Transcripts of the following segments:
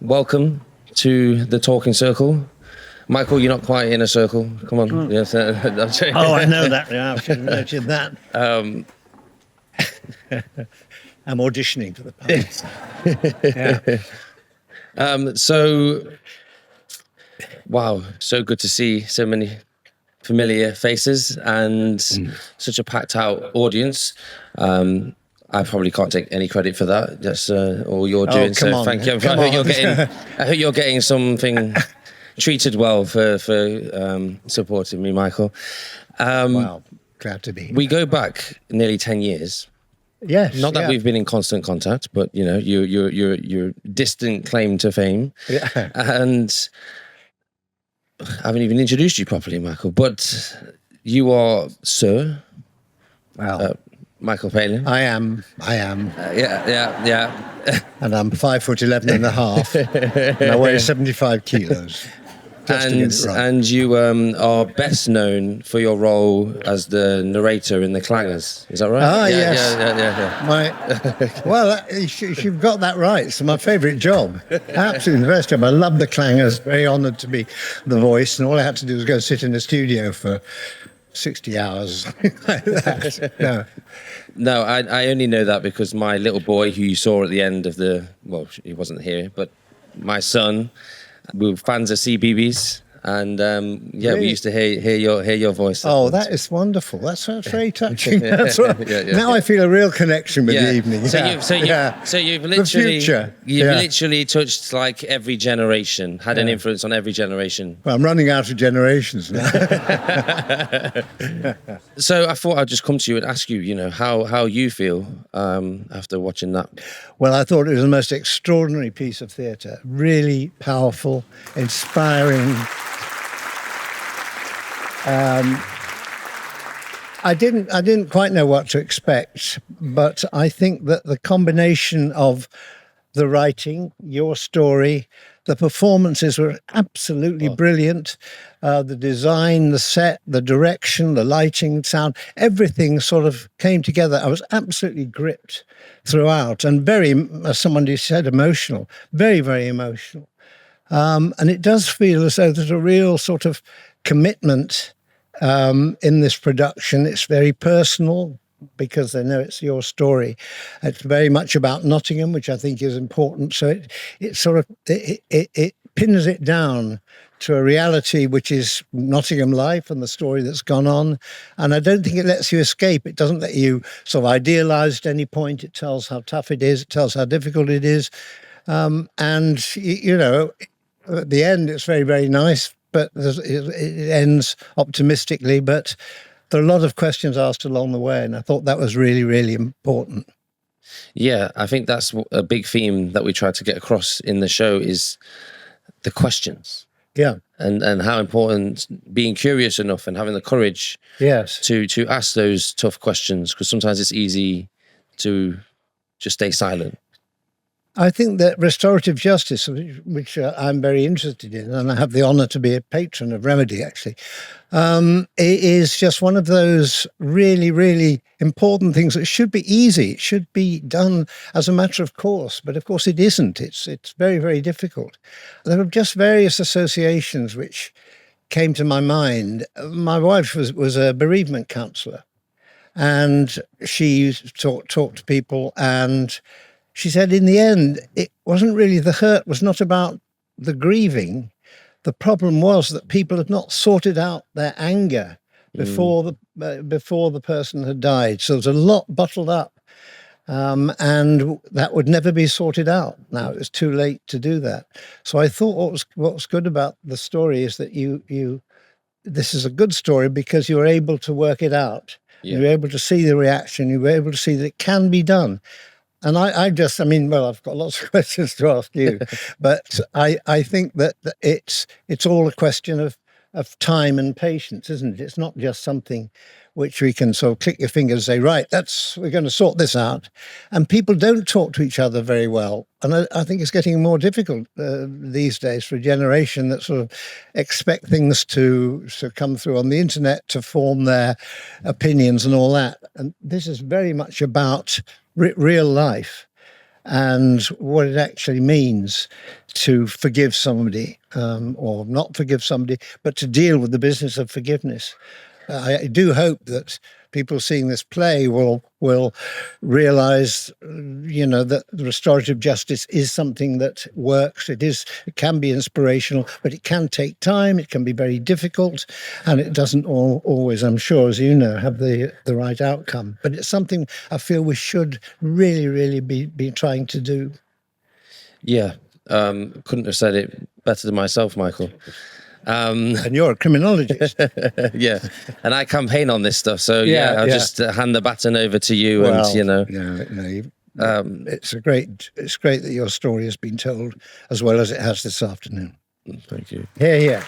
welcome to the Talking Circle. Michael, you're not quite in a circle. Come on. Yes, I know that. Yeah, I should have noted that. I'm auditioning for the part. So, wow, so good to see so many familiar faces and such a packed out audience. I probably can't take any credit for that. That's all you're doing. So thank you. I hope you're getting something treated well for supporting me, Michael. Wow, glad to be here. We go back nearly 10 years. Yes. Not that we've been in constant contact, but you know, your distant claim to fame. Yeah. And I haven't even introduced you properly, Michael, but you are Sir Michael Palin. I am. Yeah. And I'm 5'11" and a half. And I weigh 75 kilos. And you are best known for your role as the narrator in The Clangers. Is that right? Ah, yeah, yes. Yeah. Well, you've got that right. It's my favourite job. Absolutely the best job. I love The Clangers. Very honoured to be the voice. And all I had to do was go sit in the studio for 60 hours, something like that. No, I only know that because my little boy, who you saw at the end of he wasn't here, but my son, we were fans of CBeebies, and really? We used to hear your voice. Oh, that is wonderful. That's very touching. That's right. Now I feel a real connection with the evening. So you've literally touched like every generation, had an influence on every generation. Well, I'm running out of generations now. So I thought I'd just come to you and ask you, you know, how you feel after watching that. Well, I thought it was the most extraordinary piece of theatre. Really powerful, inspiring. I didn't quite know what to expect, but I think that the combination of the writing, your story, the performances were absolutely brilliant. The design, the set, the direction, the lighting, sound, everything sort of came together. I was absolutely gripped throughout and very, as somebody said, emotional, very, very emotional. And it does feel as though there's a real sort of commitment in this production. It's very personal because they know it's your story. It's very much about Nottingham, which I think is important. So it pins it down to a reality which is Nottingham life and the story that's gone on. And I don't think it lets you escape. It doesn't let you sort of idealise at any point. It tells how tough it is. It tells how difficult it is. And, you know, at the end, it's very, very nice, but it ends optimistically. But there are a lot of questions asked along the way, and I thought that was really, really important. Yeah, I think that's a big theme that we try to get across in the show is the questions. Yeah. And how important being curious enough and having the courage to ask those tough questions, because sometimes it's easy to just stay silent. I think that restorative justice, which I'm very interested in, and I have the honour to be a patron of Remedy, actually, is just one of those really, really important things that should be easy. It should be done as a matter of course, but of course it isn't. It's very, very difficult. There are just various associations which came to my mind. My wife was a bereavement counsellor, and she talked to people, and she said, in the end, it wasn't really the hurt was not about the grieving. The problem was that people had not sorted out their anger before the person had died. So there's a lot bottled up, and that would never be sorted out. Now it was too late to do that. So I thought what was good about the story is that this is a good story because you're able to work it out. Yeah. You're able to see the reaction. You're able to see that it can be done. And I've got lots of questions to ask you, but I think that it's all a question of time and patience, isn't it? It's not just something which we can sort of click your fingers and say, right, we're going to sort this out. And people don't talk to each other very well. And I think it's getting more difficult these days for a generation that sort of expect things to come through on the internet to form their opinions and all that. And this is very much about real life. and what it actually means to forgive somebody, or not forgive somebody, but to deal with the business of forgiveness. I do hope that people seeing this play will realize, that restorative justice is something that works. It can be inspirational, but it can take time. It can be very difficult, and it doesn't always, I'm sure, as you know, have the right outcome. But it's something I feel we should really, really be trying to do. Yeah, couldn't have said it better than myself, Michael. And you're a criminologist. Yeah, and I campaign on this stuff, so I'll just hand the baton over to you. It's great that your story has been told as well as it has this afternoon. Thank you. Yeah.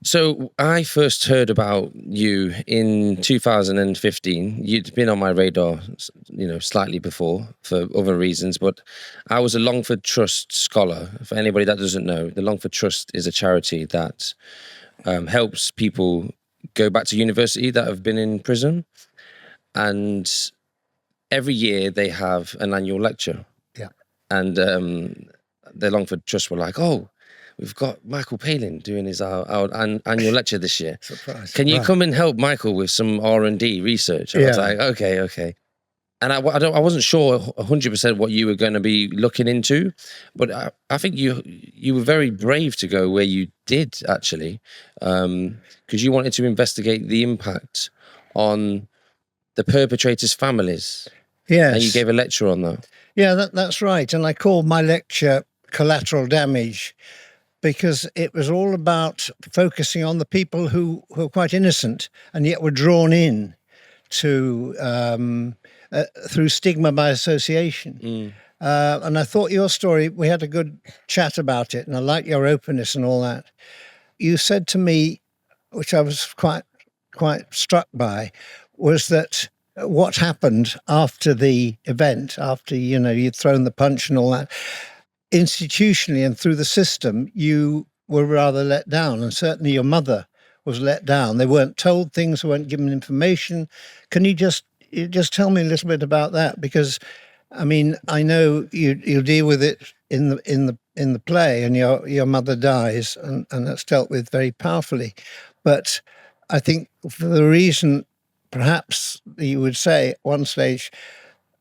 So I first heard about you in 2015. You'd been on my radar, slightly before for other reasons, but I was a Longford Trust scholar. For anybody that doesn't know, the Longford Trust is a charity that helps people go back to university that have been in prison. And every year they have an annual lecture. Yeah. And the Longford Trust were like, oh, we've got Michael Palin doing his our annual lecture this year. Surprise. Can you come and help Michael with some R&D research? I was like, okay. And I wasn't sure 100% what you were going to be looking into, but I think you were very brave to go where you did, actually, because you wanted to investigate the impact on the perpetrators' families. Yes. And you gave a lecture on that. Yeah, that's right. And I called my lecture Collateral Damage, because it was all about focusing on the people who were quite innocent and yet were drawn in to through stigma by association. And I thought your story, we had a good chat about it, and I like your openness and all that. You said to me, which I was quite struck by, was that what happened after the event, after you'd thrown the punch and all that, institutionally and through the system, you were rather let down, and certainly your mother was let down. They weren't told things, they weren't given information. Can you just tell me a little bit about that? Because I mean, I know you deal with it in the play, and your mother dies, and that's dealt with very powerfully. But I think for the reason, perhaps you would say at one stage,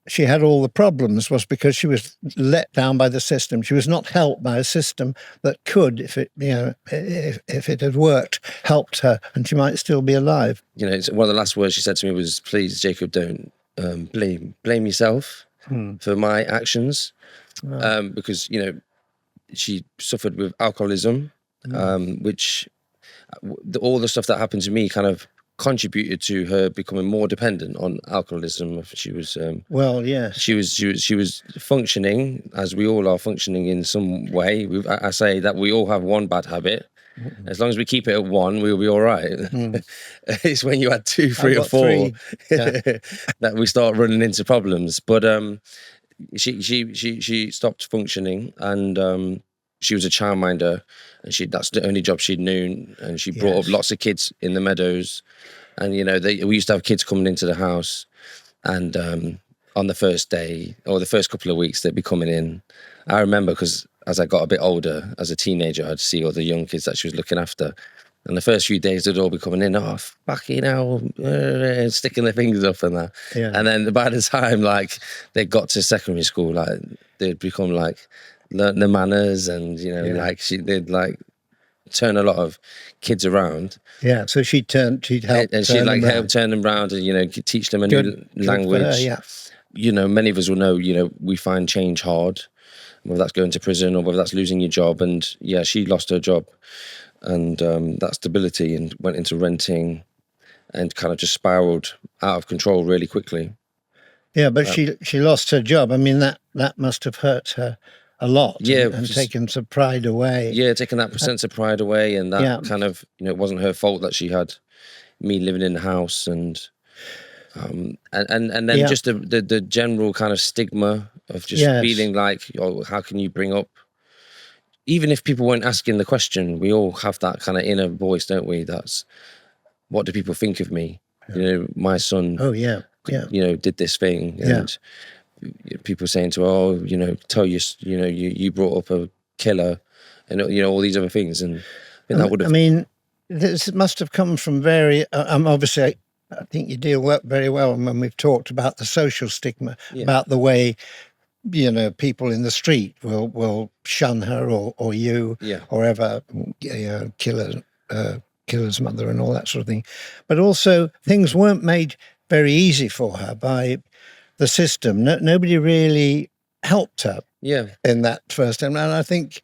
she had all the problems was because she was let down by the system. She was not helped by a system that could, if it had worked, helped her, and she might still be alive. It's one of the last words she said to me was, "Please, Jacob, don't blame yourself for my actions," because she suffered with alcoholism, which all the stuff that happened to me kind of contributed to her becoming more dependent on alcoholism. She was she was functioning as we all are functioning in some way. I say that we all have one bad habit. As long as we keep it at one, we'll be all right. It's when you add 2, 3 or 4 that we start running into problems. But she stopped functioning, and she was a childminder, and that's the only job she'd known, and she brought up lots of kids in the meadows. And we used to have kids coming into the house, and on the first day or the first couple of weeks they'd be coming in. I remember, because as I got a bit older, as a teenager, I'd see all the young kids that she was looking after, and the first few days they'd all be coming in, oh fucking hell, sticking their fingers up and that. And then by the time they got to secondary school, they'd become learn the manners, and they'd turn a lot of kids around. Yeah, so she'd help, and she'd help turn them around, and teach them a new language. Her, many of us will know, we find change hard, whether that's going to prison or whether that's losing your job. And she lost her job and that stability, and went into renting, and kind of just spiraled out of control really quickly. Yeah, but she lost her job. I mean, that must have hurt her a lot, and taken some pride away. Yeah, taking that sense of pride away, and that kind of, it wasn't her fault that she had me living in the house, and then just the general kind of stigma of just feeling like, oh, how can you bring up, even if people weren't asking the question, we all have that kind of inner voice, don't we? That's, what do people think of me? my son, Oh yeah, yeah, did this thing, yeah. and people saying to her, oh, tell you brought up a killer, and all these other things, and I think that would have. I mean, this must have come from obviously. I think you deal very well when we've talked about the social stigma, about the way people in the street will shun her or you, or ever killer's mother and all that sort of thing. But also things weren't made very easy for her by the system. Nobody really helped her in that first time. And I think,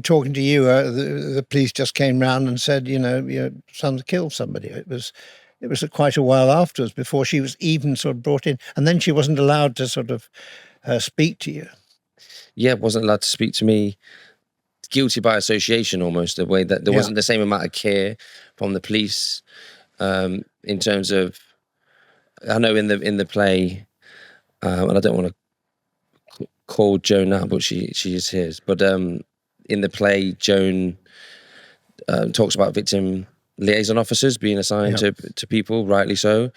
talking to you, the police just came round and said, your son's killed somebody. It was quite a while afterwards before she was even sort of brought in, and then she wasn't allowed to sort of speak to you. Yeah, wasn't allowed to speak to me. Guilty by association, almost, the way that there wasn't the same amount of care from the police, in terms of. I know in the play, and I don't want to call Joan now, but she is his. But in the play, Joan talks about victim liaison officers being assigned to people, rightly so,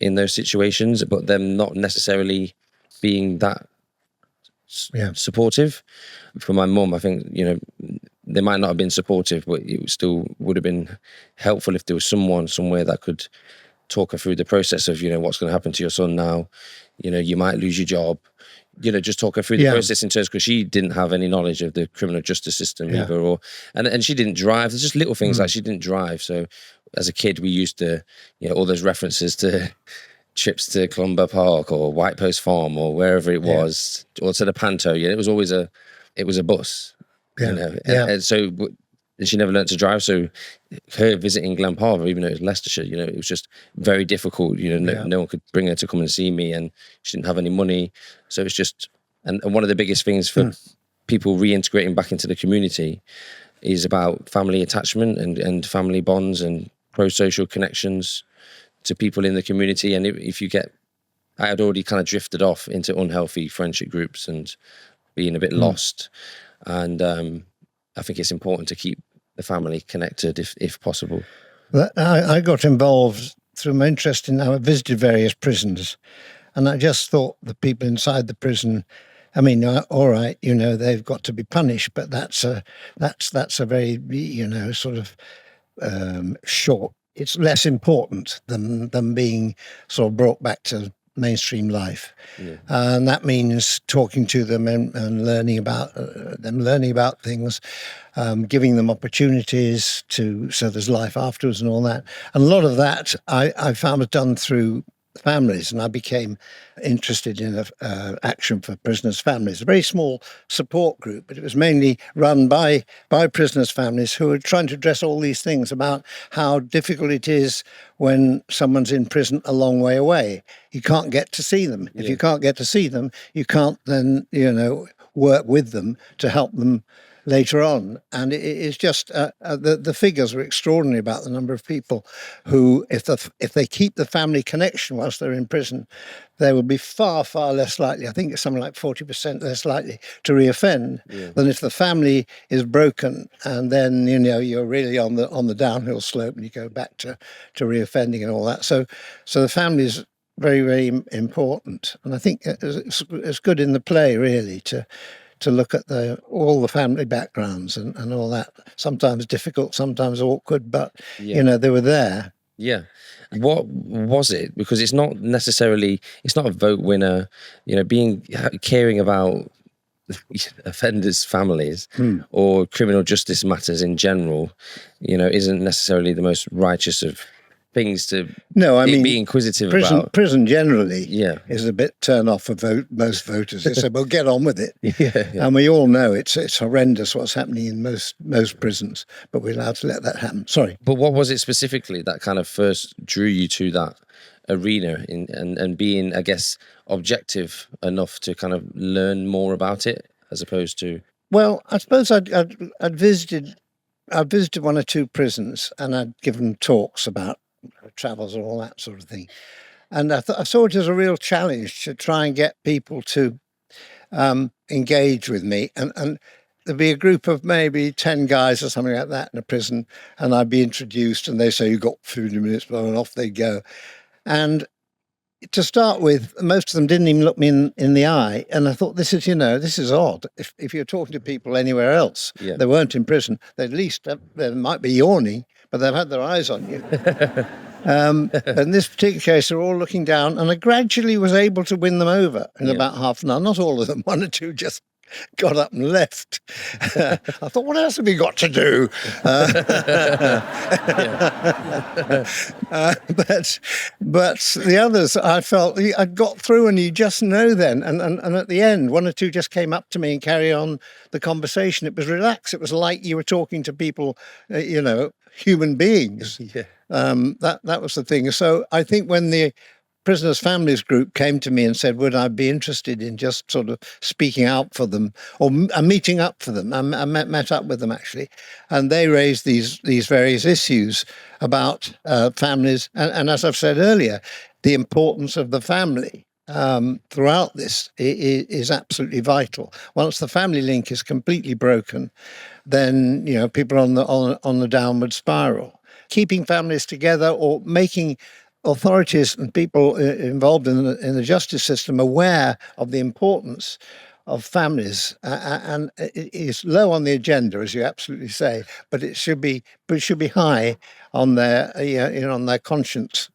in those situations, but them not necessarily being that supportive. For my mum, I think they might not have been supportive, but it still would have been helpful if there was someone somewhere that could talk her through the process of what's going to happen to your son now. You might lose your job. Just talk her through the process in terms, because she didn't have any knowledge of the criminal justice system either, and she didn't drive. There's just little things like she didn't drive. So as a kid, we used to, all those references to trips to Columba Park or White Post Farm or wherever it was, or to the Panto. It was always a bus. And so she never learned to drive. So her visiting Glen Parva, even though it was Leicestershire, it was just very difficult. No one could bring her to come and see me, and she didn't have any money. So it's just, and one of the biggest things for people reintegrating back into the community is about family attachment and family bonds and pro-social connections to people in the community. And if you get, I had already kind of drifted off into unhealthy friendship groups and being a bit lost. And I think it's important to keep the family connected if possible. I got involved through my interest in, I visited various prisons, and I just thought the people inside the prison, all right, they've got to be punished, but that's a very, sort of short. It's less important than being sort of brought back to mainstream life, and that means talking to them and learning about things, giving them opportunities so there's life afterwards and all that. And a lot of that I found was done through families, and I became interested in action for prisoners' families. A very small support group, but it was mainly run by prisoners' families who were trying to address all these things about how difficult it is when someone's in prison a long way away. You can't get to see them. If you can't get to see them, you can't then work with them to help them later on. And it's just the figures are extraordinary about the number of people who, if they keep the family connection whilst they're in prison, they will be far, far less likely. I think it's something like 40% less likely to reoffend than if the family is broken and then you're really on the downhill slope and you go back to reoffending and all that. So the family is very, very important, and I think it's good in the play really to look at all the family backgrounds and all that. Sometimes difficult, sometimes awkward, but they were there. Yeah. What was it? Because it's not a vote winner, caring about offenders' families or criminal justice matters in general, isn't necessarily the most righteous of things to be inquisitive about. Prison generally is a bit turn off for most voters. They say, well, get on with it. And we all know it's horrendous what's happening in most prisons, but we're allowed to let that happen. Sorry. But what was it specifically that kind of first drew you to that arena and being, I guess, objective enough to kind of learn more about it as opposed to? Well, I suppose I'd visited one or two prisons and I'd given talks about travels and all that sort of thing. And I saw it as a real challenge to try and get people to engage with me. And there'd be a group of maybe 10 guys or something like that in a prison, and I'd be introduced, and they say, "You got 50 minutes," and off they go. And to start with, most of them didn't even look me in the eye. And I thought, this is odd. If you're talking to people anywhere else, they weren't in prison, they at least, they might be yawning, but they've had their eyes on you. But in this particular case, they're all looking down, and I gradually was able to win them over in about half an hour. Not all of them, one or two just got up and left. I thought, what else have we got to do? But the others, I felt I got through, and you just know then. And at the end, one or two just came up to me and carry on the conversation. It was relaxed. It was like you were talking to people, human beings. That was the thing. So I think when the prisoners' families group came to me and said, would I be interested in just sort of speaking out for them or meeting up for them? I met up with them, actually, and they raised these various issues about families. And as I've said earlier, the importance of the family throughout this is absolutely vital. Once the family link is completely broken, then people are on the downward spiral. Keeping families together or making authorities and people involved in the justice system aware of the importance of families, and it is low on the agenda, as you absolutely say, but it should be high on their on their conscience.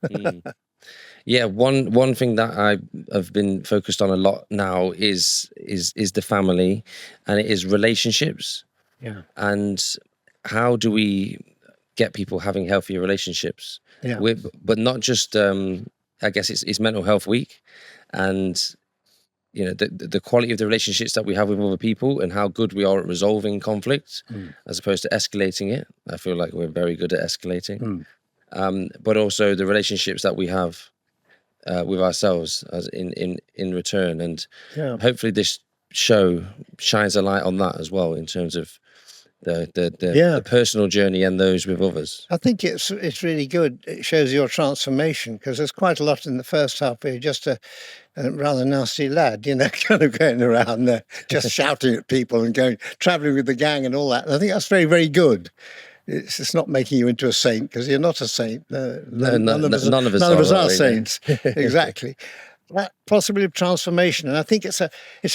Yeah, one thing that I have been focused on a lot now is the family, and it is relationships. Yeah. And how do we get people having healthier relationships? Yeah. But not just I guess it's Mental Health Week, and the quality of the relationships that we have with other people and how good we are at resolving conflict as opposed to escalating it. I feel like we're very good at escalating. But also the relationships that we have with ourselves as in return, and hopefully this show shines a light on that as well in terms of the personal journey and those with others. I think it's really good. It shows your transformation, because there's quite a lot in the first half where you're just a rather nasty lad, kind of going around there, just shouting at people and traveling with the gang and all that. And I think that's very, very good. It's not making you into a saint, because you're not a saint. None of us are saints. Exactly. That possibility of transformation, and I think it's a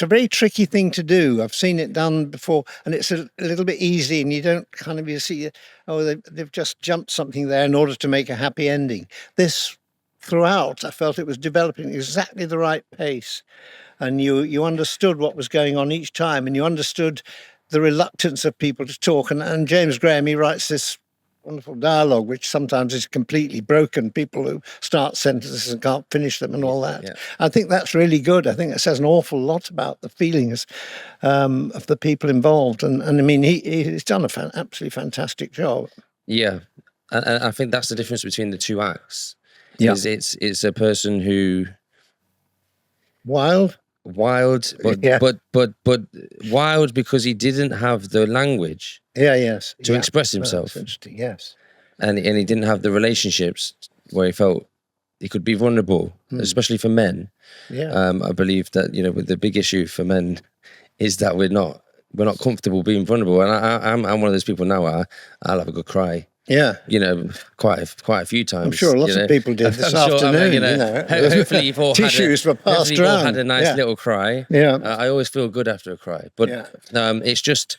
very tricky thing to do. I've seen it done before, and it's a little bit easy, and you don't you see, they've just jumped something there in order to make a happy ending. This, throughout, I felt it was developing exactly the right pace, and you understood what was going on each time, and you understood the reluctance of people to talk. And James Graham, he writes this wonderful dialogue, which sometimes is completely broken. People who start sentences and can't finish them and all that. Yeah. I think that's really good. I think it says an awful lot about the feelings of the people involved. And I mean, he's done an absolutely fantastic job. Yeah. And I think that's the difference between the two acts. Yeah. It's a person who... Wild, but wild because he didn't have the language to express himself. That's interesting, yes. And he didn't have the relationships where he felt he could be vulnerable, especially for men. Yeah. I believe that the big issue for men is that we're not comfortable being vulnerable. And I'm one of those people now where I'll have a good cry. Yeah, quite a few times. I'm sure lots of people did this afternoon. Hopefully you've all tissues were passed around. Had a nice little cry. Yeah, I always feel good after a cry. But it's just,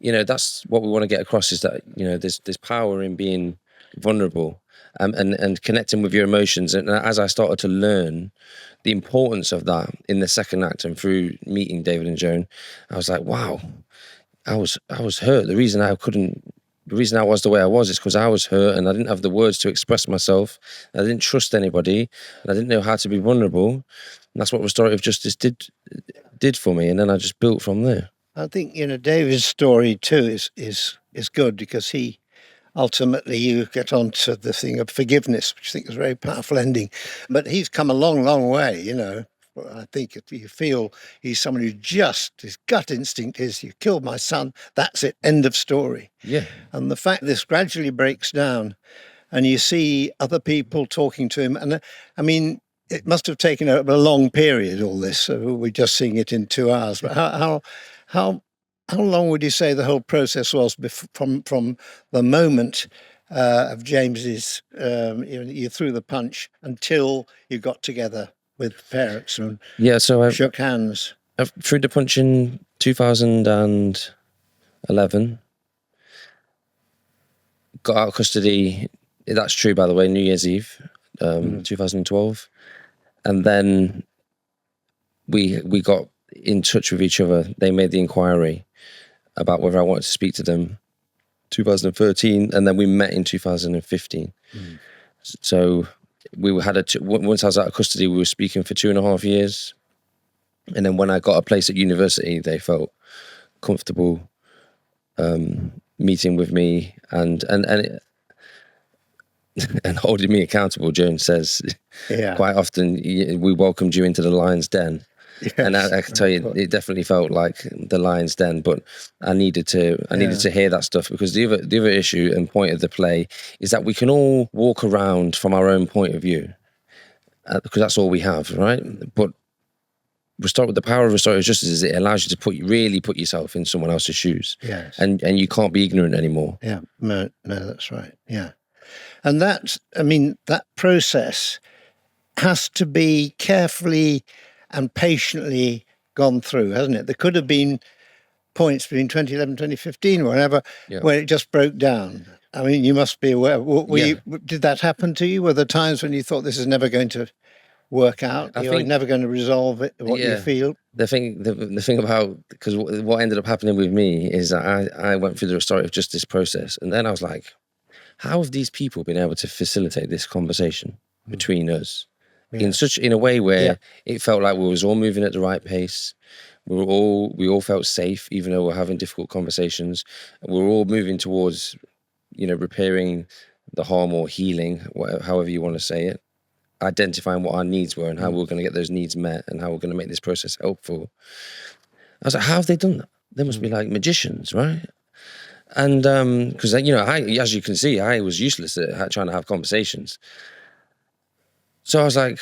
that's what we want to get across, is that there's power in being vulnerable and connecting with your emotions. And as I started to learn the importance of that in the second act and through meeting David and Joan, I was like, wow, I was hurt. The reason I was the way I was is because I was hurt and I didn't have the words to express myself. I didn't trust anybody, and I didn't know how to be vulnerable. And that's what restorative justice did for me. And then I just built from there. I think David's story too is good, because he ultimately, you get on to the thing of forgiveness, which I think is a very powerful ending. But he's come a long, long way. I think if you feel he's someone who his gut instinct is, you killed my son, that's it, end of story. Yeah. And the fact this gradually breaks down, and you see other people talking to him, and I mean, it must have taken a long period, all this. So we're just seeing it in 2 hours. But how how long would you say the whole process was from the moment of James's, you threw the punch until you got together with parents and So I shook hands? threw the punch in 2011. Got out of custody. That's true, by the way. New Year's Eve, 2012, and then we got in touch with each other. They made the inquiry about whether I wanted to speak to them. 2013, and then we met in 2015. So we had once I was out of custody, we were speaking for 2.5 years, and then when I got a place at university, they felt comfortable meeting with me and holding me accountable. Jones says quite often, we welcomed you into the lion's den. Yes, and I can tell you, it definitely felt like the lion's den. But I needed to hear that stuff, because the other issue and point of the play is that we can all walk around from our own point of view, because that's all we have, right? But the power of restorative justice is it allows you to really put yourself in someone else's shoes. Yes, and you can't be ignorant anymore. Yeah, no, that's right. Yeah, and that process has to be carefully and patiently gone through, hasn't it? There could have been points between 2011 2015 or whatever where it just broke down. I mean, you must be aware. Did that happen to you? Were there times when you thought this is never going to work out? You're never going to resolve it, what you feel? The thing about, because what ended up happening with me is that I went through the restorative justice process, and then I was like, how have these people been able to facilitate this conversation between us? In a way where it felt like we was all moving at the right pace. We all felt safe, even though we're having difficult conversations. We're all moving towards, repairing the harm or healing, however you want to say it, identifying what our needs were and how we're going to get those needs met and how we're going to make this process helpful. I was like, how have they done that? They must be like magicians, right? And because as you can see, I was useless at trying to have conversations. So I was like,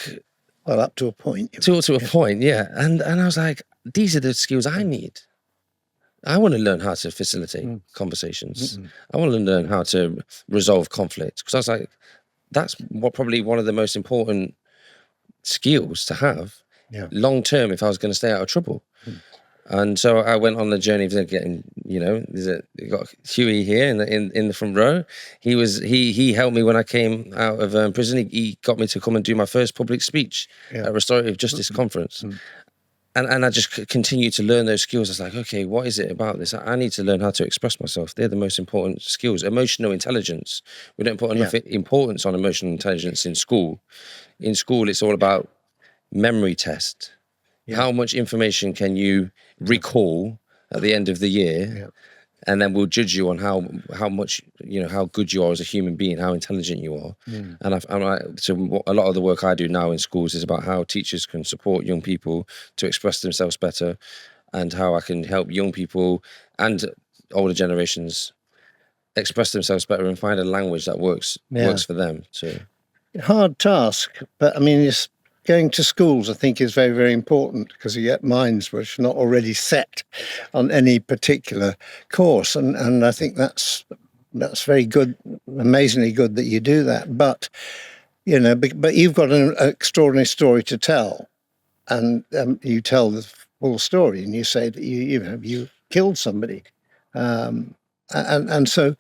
well, up to a point. To a point, yeah. And I was like, these are the skills I need. I want to learn how to facilitate conversations. I want to learn how to resolve conflict. Because I was like, that's probably one of the most important skills to have long term if I was going to stay out of trouble. And so I went on the journey of getting, you got Huey here in the front row. He helped me when I came out of prison. He got me to come and do my first public speech at Restorative Justice Conference. And I just continued to learn those skills. I was like, okay, what is it about this? I need to learn how to express myself. They're the most important skills. Emotional intelligence. We don't put enough importance on emotional intelligence in school. In school, it's all about memory test. How much information can you recall at the end of the year? And then we'll judge you on how much, how good you are as a human being, how intelligent you are. And so a lot of the work I do now in schools is about how teachers can support young people to express themselves better, and how I can help young people and older generations express themselves better and find a language that works for them too. Hard task, but I mean, going to schools, I think, is very, very important, because you get minds which are not already set on any particular course, and I think that's very good, amazingly good that you do that. But but you've got an extraordinary story to tell, and you tell the full story, and you say that you killed somebody, and so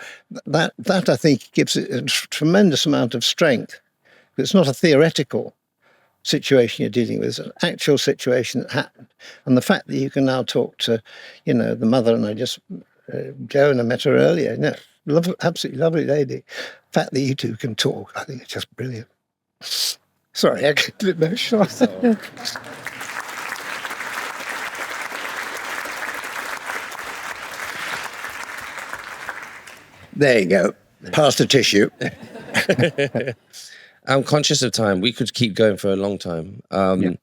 that I think gives it a tremendous amount of strength. It's not a theoretical situation you're dealing with, it's an actual situation that happened. And the fact that you can now talk to, the mother, and I just, Jo, and I met her earlier, absolutely lovely lady. The fact that you two can talk, I think it's just brilliant. Sorry, I get a bit emotional. There you go. Pass the tissue. I'm conscious of time. We could keep going for a long time. But,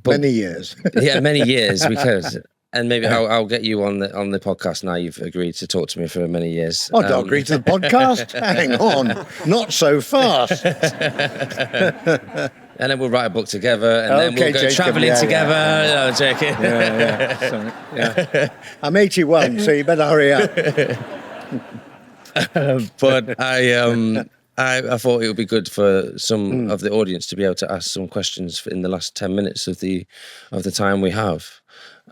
many years. Many years we could. And maybe I'll get you on the podcast now. You've agreed to talk to me for many years. Oh, don't agree to the podcast? Hang on, not so fast. And then we'll write a book together, and then we'll go Jacob, travelling together. No, joking. Sorry, I'm 81, so you better hurry up. But I thought it would be good for some of the audience to be able to ask some questions in the last 10 minutes of the time we have.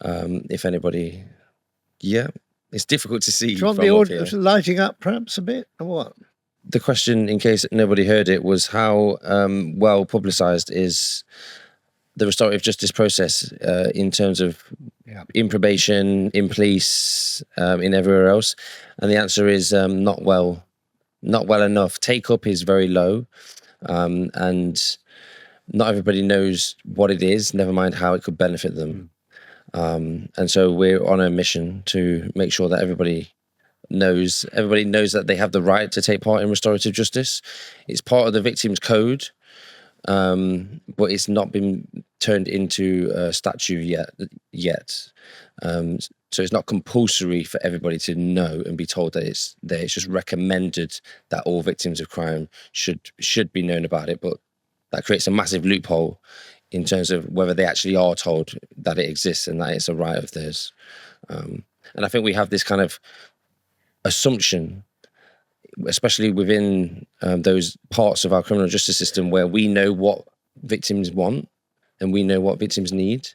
If anybody, it's difficult to see. Do you want from the up audience here. lighting up perhaps a bit, or what? The question, in case nobody heard it, was how well publicised is the restorative justice process in terms of in probation, in police, in everywhere else? And the answer is not well enough. Take up is very low, and not everybody knows what it is, never mind how it could benefit them. And so we're on a mission to make sure that everybody knows that they have the right to take part in restorative justice. It's part of the victim's code, but it's not been turned into a statute yet. So it's not compulsory for everybody to know and be told that it's there. It's just recommended that all victims of crime should be known about it. But that creates a massive loophole in terms of whether they actually are told that it exists and that it's a right of theirs. And I think we have this kind of assumption, especially within those parts of our criminal justice system where we know what victims want and we know what victims need,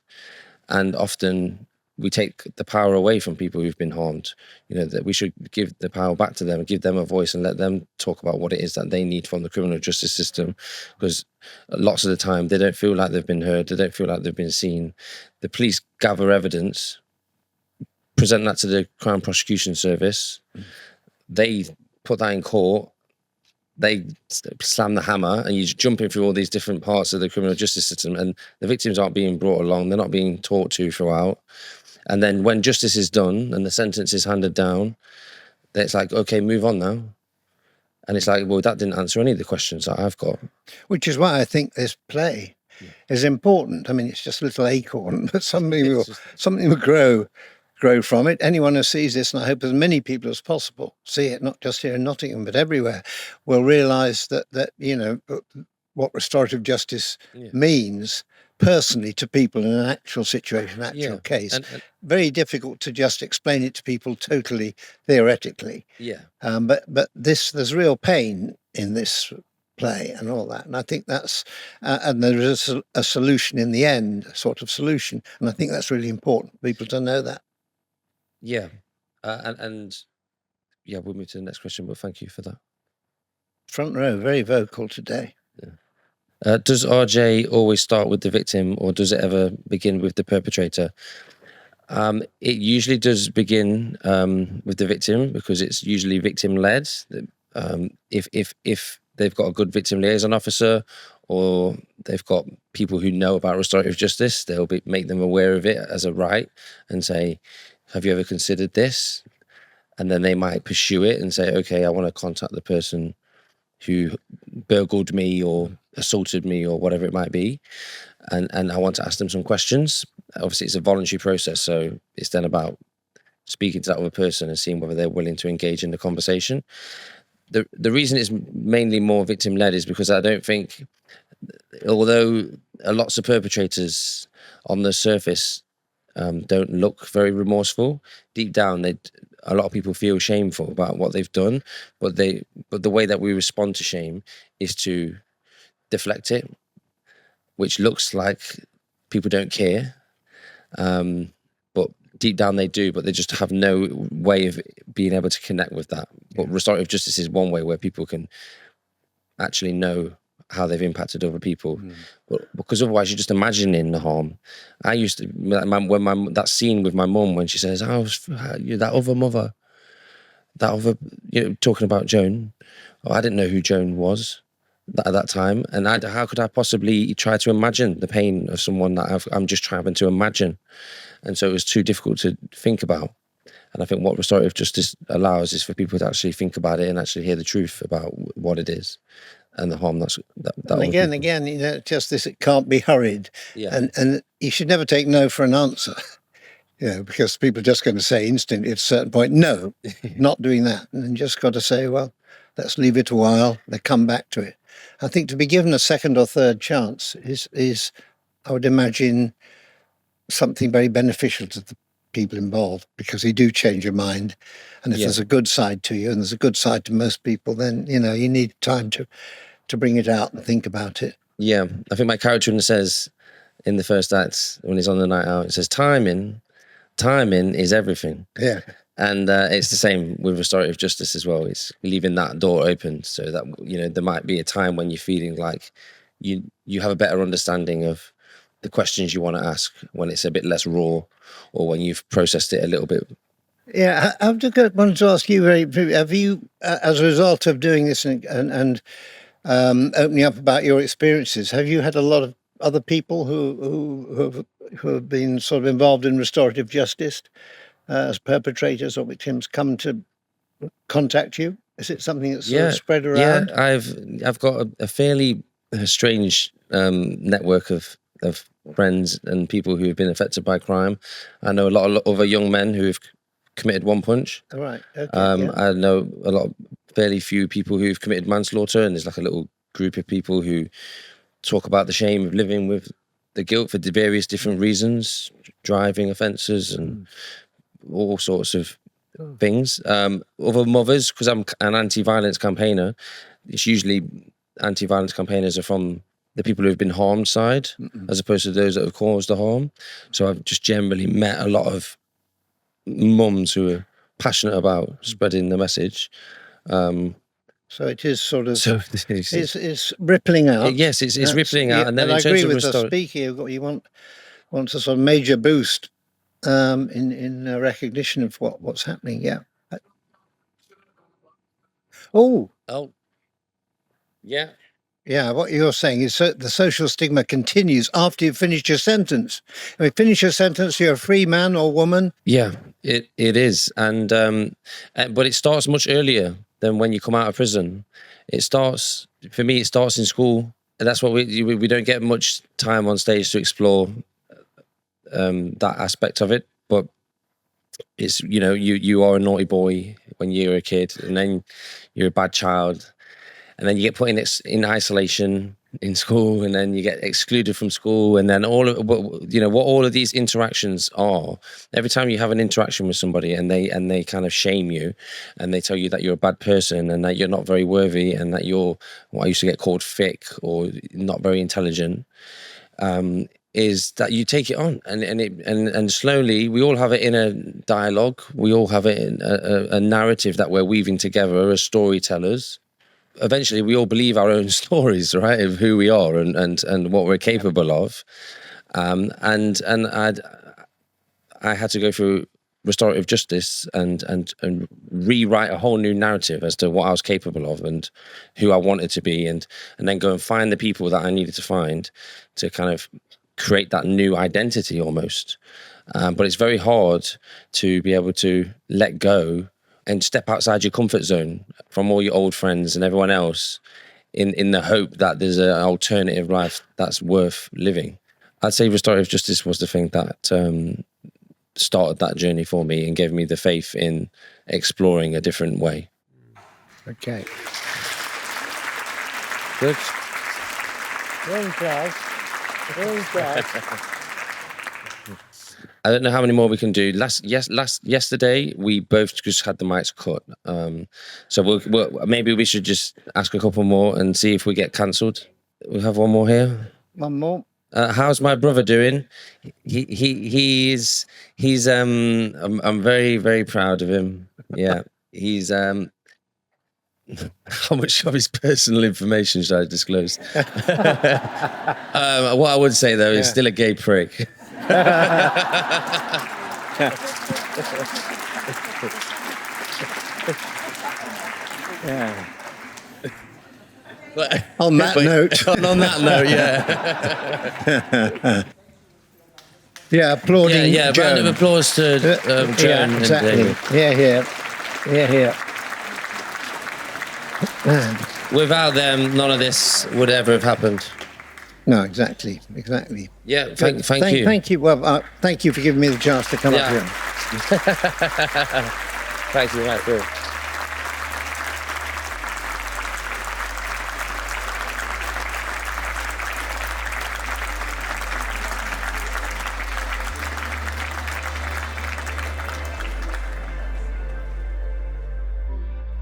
and often we take the power away from people who've been harmed. That we should give the power back to them and give them a voice and let them talk about what it is that they need from the criminal justice system, because lots of the time they don't feel like they've been heard, they don't feel like they've been seen. The police gather evidence, present that to the Crown Prosecution Service, they put that in court, they slam the hammer, and you're jumping through all these different parts of the criminal justice system, and the victims aren't being brought along, they're not being talked to throughout. And then when justice is done and the sentence is handed down, then it's like, okay, move on now. And it's like, well, that didn't answer any of the questions that I've got. Which is why I think this play is important. I mean, it's just a little acorn, but something will grow from it. Anyone who sees this, and I hope as many people as possible see it, not just here in Nottingham, but everywhere, will realise that what restorative justice means personally to people in an actual situation, actual case. And very difficult to just explain it to people totally theoretically. But there's real pain in this play and all that, and I think that's and there is a solution in the end, a sort of solution, and I think that's really important for people to know that. And we'll move to the next question, but thank you for that. Front row, very vocal today. Does RJ always start with the victim, or does it ever begin with the perpetrator? It usually does begin with the victim, because it's usually victim-led. If they've got a good victim liaison officer, or they've got people who know about restorative justice, they'll make them aware of it as a right and say, have you ever considered this? And then they might pursue it and say, okay, I want to contact the person who burgled me or assaulted me or whatever it might be, and I want to ask them some questions. Obviously, it's a voluntary process, so it's then about speaking to that other person and seeing whether they're willing to engage in the conversation. The reason it's mainly more victim-led is because I don't think, although lots of perpetrators on the surface don't look very remorseful, deep down a lot of people feel shameful about what they've done, but the way that we respond to shame is to deflect it, which looks like people don't care, but deep down they do, but they just have no way of being able to connect with that. But restorative justice is one way where people can actually know how they've impacted other people, because otherwise you're just imagining the harm. I used to, when that scene with my mum when she says, "Oh, that other mother, that other," talking about Joan. Oh, I didn't know who Joan was at that time, and how could I possibly try to imagine the pain of someone that I'm just trying to imagine? And so it was too difficult to think about. And I think what restorative justice allows is for people to actually think about it and actually hear the truth about what it is and the harm that and again, just this, it can't be hurried. And you should never take no for an answer, because people are just going to say instantly at a certain point, no, not doing that. And then just got to say, well, let's leave it a while, they come back to it. I think to be given a second or third chance is I would imagine, something very beneficial to the people involved, because you do change your mind. And if Yeah. there's a good side to you, and there's a good side to most people, then, you know, you need time to bring it out and think about it. Yeah, I think my character says in the first act, when he's on the night out, it says, timing is everything. Yeah. And it's the same with restorative justice as well. It's leaving that door open so that, you know, there might be a time when you're feeling like you have a better understanding of the questions you want to ask, when it's a bit less raw, or when you've processed it a little bit. Yeah, I wanted to ask you very briefly, have you, as a result of doing this and opening up about your experiences, have you had a lot of other people who have been sort of involved in restorative justice as perpetrators or victims come to contact you? Is it something that's sort of spread around? Yeah, I've got a fairly strange network of friends and people who have been affected by crime. I know a lot of other young men who have committed one punch. All right. Okay, I know fairly few people who've committed manslaughter, and there's like a little group of people who talk about the shame of living with the guilt for the various different reasons, driving offences and all sorts of things. Other mothers, because I'm an anti-violence campaigner, it's usually anti-violence campaigners are from the people who have been harmed side, as opposed to those that have caused the harm. So I've just generally met a lot of mums who are passionate about spreading the message. So it is sort of, So it's rippling out. Yes, it's rippling out. And then I in terms agree of with the speaker. You want a sort of major boost in recognition of what's happening. Yeah. Oh, yeah. Yeah, what you're saying is the social stigma continues after you've finished your sentence. When you finish your sentence, you're a free man or woman. Yeah, it is. And but it starts much earlier than when you come out of prison. For me, it starts in school. And that's what we don't get much time on stage to explore that aspect of it. But it's, you know, you are a naughty boy when you're a kid, and then you're a bad child. And then you get put in isolation in school, and then you get excluded from school, and then what all of these interactions are. Every time you have an interaction with somebody, and they kind of shame you, and they tell you that you're a bad person, and that you're not very worthy, and that you're what I used to get called thick or not very intelligent, is that you take it on, and slowly we all have it in a dialogue. We all have it in a narrative that we're weaving together as storytellers. Eventually we all believe our own stories, right, of who we are and what we're capable of. And I had to go through restorative justice and rewrite a whole new narrative as to what I was capable of and who I wanted to be, and then go and find the people that I needed to find to kind of create that new identity almost. But it's very hard to be able to let go and step outside your comfort zone from all your old friends and everyone else in the hope that there's an alternative life that's worth living. I'd say restorative justice was the thing that started that journey for me and gave me the faith in exploring a different way. Okay. Good. Very proud. Very proud. I don't know how many more we can do. Yesterday we both just had the mics cut. So we'll maybe we should just ask a couple more and see if we get cancelled. We have one more here. One more. How's my brother doing? He's I'm very, very proud of him. Yeah. He's how much of his personal information should I disclose? What I would say though is still a gay prick. Yeah. On that note. On that note, yeah. Yeah, applauding. Yeah, round of applause to Joan and David. Yeah. Without them, none of this would ever have happened. No, exactly. Yeah, thank you. Thank you. Well, thank you for giving me the chance to come up here. Thank you, Michael.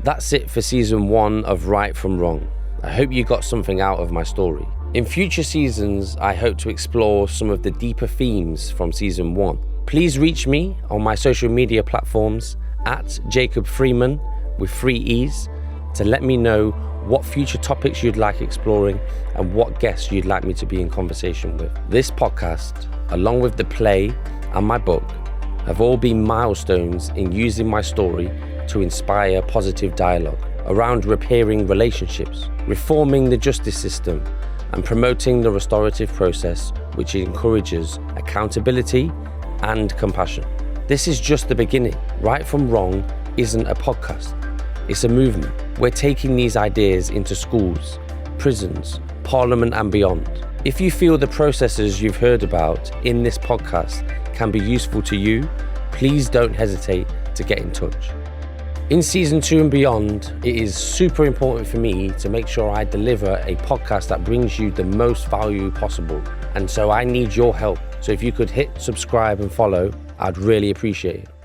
That's it for season 1 of Right from Wrong. I hope you got something out of my story. In future seasons, I hope to explore some of the deeper themes from season 1. Please reach me on my social media platforms at Jacob Freeman with 3 E's to let me know what future topics you'd like exploring and what guests you'd like me to be in conversation with. This podcast, along with the play and my book, have all been milestones in using my story to inspire positive dialogue around repairing relationships, reforming the justice system, and promoting the restorative process, which encourages accountability and compassion. This is just the beginning. Right from Wrong isn't a podcast. It's a movement. We're taking these ideas into schools, prisons, parliament and beyond. If you feel the processes you've heard about in this podcast can be useful to you, please don't hesitate to get in touch. In season 2 and beyond, it is super important for me to make sure I deliver a podcast that brings you the most value possible. And so I need your help. So if you could hit subscribe and follow, I'd really appreciate it.